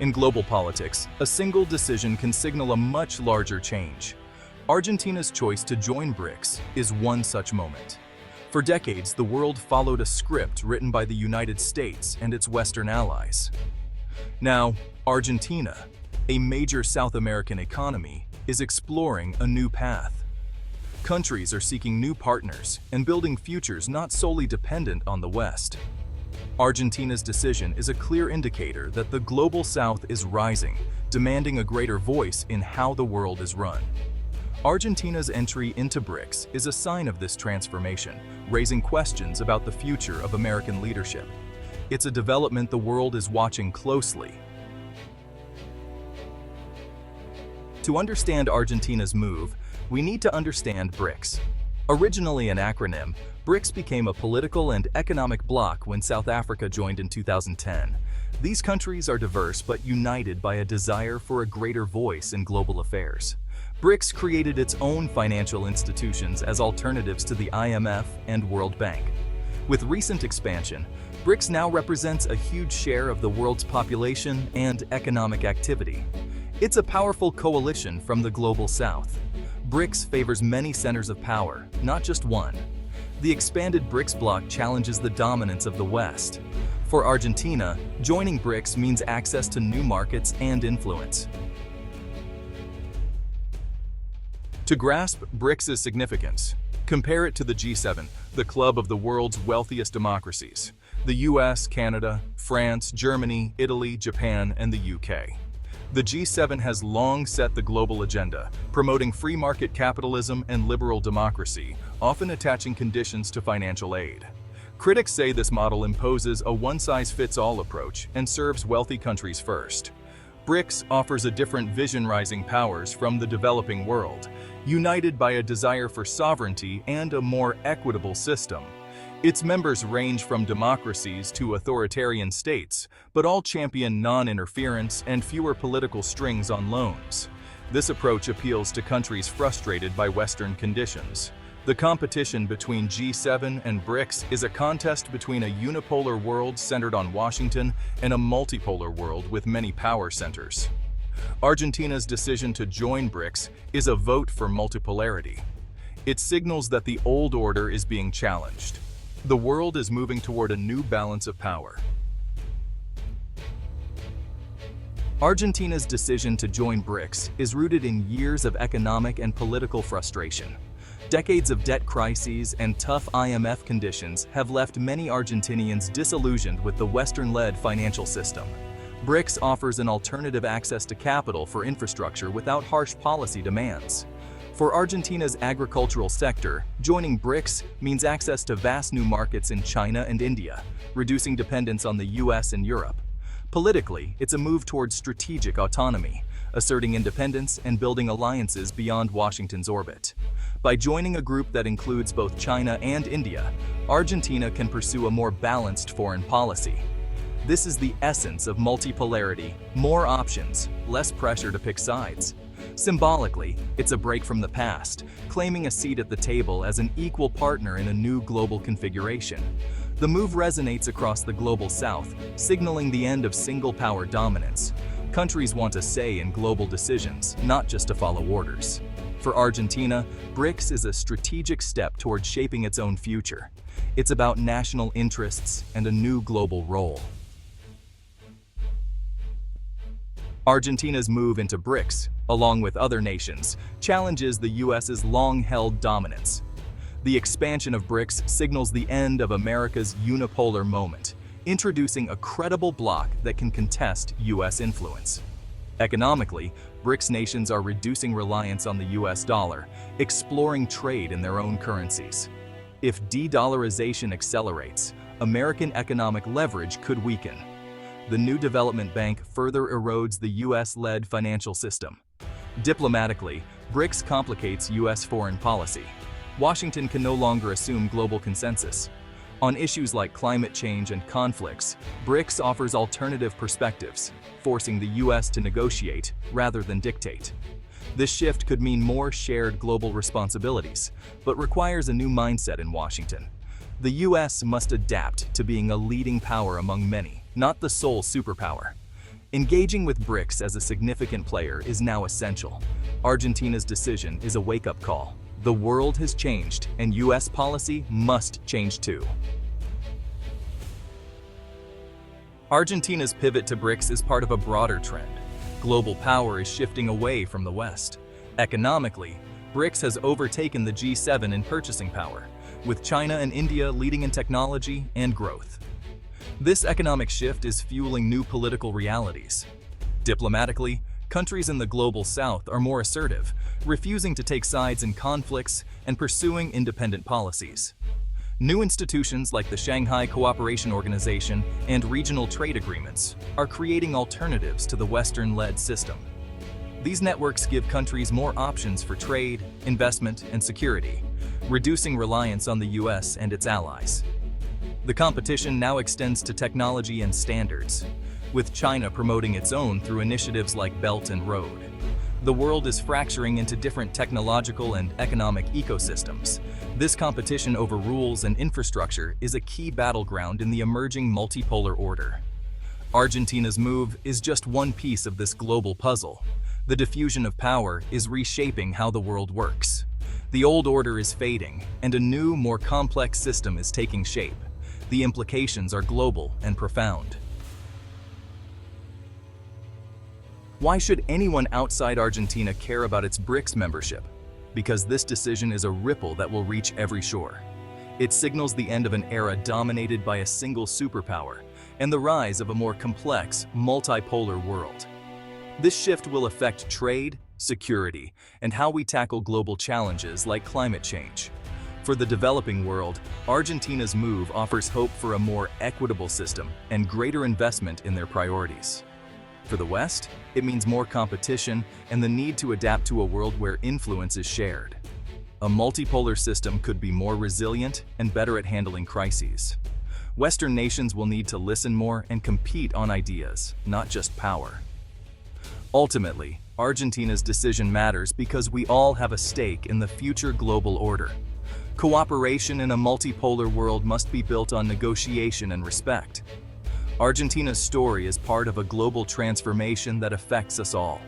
In global politics, a single decision can signal a much larger change. Argentina's choice to join BRICS is one such moment. For decades, the world followed a script written by the United States and its Western allies. Now, Argentina, a major South American economy, is exploring a new path. Countries are seeking new partners and building futures not solely dependent on the West. Argentina's decision is a clear indicator that the global South is rising, demanding a greater voice in how the world is run. Argentina's entry into BRICS is a sign of this transformation, raising questions about the future of American leadership. It's a development the world is watching closely. To understand Argentina's move, we need to understand BRICS. Originally an acronym, BRICS became a political and economic bloc when South Africa joined in 2010. These countries are diverse but united by a desire for a greater voice in global affairs. BRICS created its own financial institutions as alternatives to the IMF and World Bank. With recent expansion, BRICS now represents a huge share of the world's population and economic activity. It's a powerful coalition from the global South. BRICS favors many centers of power, not just one. The expanded BRICS bloc challenges the dominance of the West. For Argentina, joining BRICS means access to new markets and influence. To grasp BRICS' significance, compare it to the G7, the club of the world's wealthiest democracies: the US, Canada, France, Germany, Italy, Japan, and the UK. The G7 has long set the global agenda, promoting free market capitalism and liberal democracy, often attaching conditions to financial aid. Critics say this model imposes a one-size-fits-all approach and serves wealthy countries first. BRICS offers a different vision, rising powers from the developing world, united by a desire for sovereignty and a more equitable system. Its members range from democracies to authoritarian states, but all champion non-interference and fewer political strings on loans. This approach appeals to countries frustrated by Western conditions. The competition between G7 and BRICS is a contest between a unipolar world centered on Washington and a multipolar world with many power centers. Argentina's decision to join BRICS is a vote for multipolarity. It signals that the old order is being challenged. The world is moving toward a new balance of power. Argentina's decision to join BRICS is rooted in years of economic and political frustration. Decades of debt crises and tough IMF conditions have left many Argentinians disillusioned with the Western-led financial system. BRICS offers an alternative access to capital for infrastructure without harsh policy demands. For Argentina's agricultural sector, joining BRICS means access to vast new markets in China and India, reducing dependence on the US and Europe. Politically, it's a move towards strategic autonomy, asserting independence and building alliances beyond Washington's orbit. By joining a group that includes both China and India, Argentina can pursue a more balanced foreign policy. This is the essence of multipolarity: more options, less pressure to pick sides. Symbolically, it's a break from the past, claiming a seat at the table as an equal partner in a new global configuration. The move resonates across the global South, signaling the end of single-power dominance. Countries want a say in global decisions, not just to follow orders. For Argentina, BRICS is a strategic step toward shaping its own future. It's about national interests and a new global role. Argentina's move into BRICS, along with other nations, challenges the US's long-held dominance. The expansion of BRICS signals the end of America's unipolar moment, introducing a credible bloc that can contest US influence. Economically, BRICS nations are reducing reliance on the US dollar, exploring trade in their own currencies. If de-dollarization accelerates, American economic leverage could weaken. The new development bank further erodes the US-led financial system. Diplomatically, BRICS complicates US foreign policy. Washington can no longer assume global consensus. On issues like climate change and conflicts, BRICS offers alternative perspectives, forcing the US to negotiate rather than dictate. This shift could mean more shared global responsibilities, but requires a new mindset in Washington. The US must adapt to being a leading power among many, not the sole superpower. Engaging with BRICS as a significant player is now essential. Argentina's decision is a wake-up call. The world has changed, and US policy must change too. Argentina's pivot to BRICS is part of a broader trend. Global power is shifting away from the West. Economically, BRICS has overtaken the G7 in purchasing power, with China and India leading in technology and growth. This economic shift is fueling new political realities. Diplomatically, countries in the global south are more assertive, refusing to take sides in conflicts and pursuing independent policies. New institutions like the Shanghai Cooperation Organization and regional trade agreements are creating alternatives to the Western-led system. These networks give countries more options for trade, investment, and security, reducing reliance on the US and its allies. The competition now extends to technology and standards, with China promoting its own through initiatives like Belt and Road. The world is fracturing into different technological and economic ecosystems. This competition over rules and infrastructure is a key battleground in the emerging multipolar order. Argentina's move is just one piece of this global puzzle. The diffusion of power is reshaping how the world works. The old order is fading, and a new, more complex system is taking shape. The implications are global and profound. Why should anyone outside Argentina care about its BRICS membership? Because this decision is a ripple that will reach every shore. It signals the end of an era dominated by a single superpower and the rise of a more complex, multipolar world. This shift will affect trade, security, and how we tackle global challenges like climate change. For the developing world, Argentina's move offers hope for a more equitable system and greater investment in their priorities. For the West, it means more competition and the need to adapt to a world where influence is shared. A multipolar system could be more resilient and better at handling crises. Western nations will need to listen more and compete on ideas, not just power. Ultimately, Argentina's decision matters because we all have a stake in the future global order. Cooperation in a multipolar world must be built on negotiation and respect. Argentina's story is part of a global transformation that affects us all.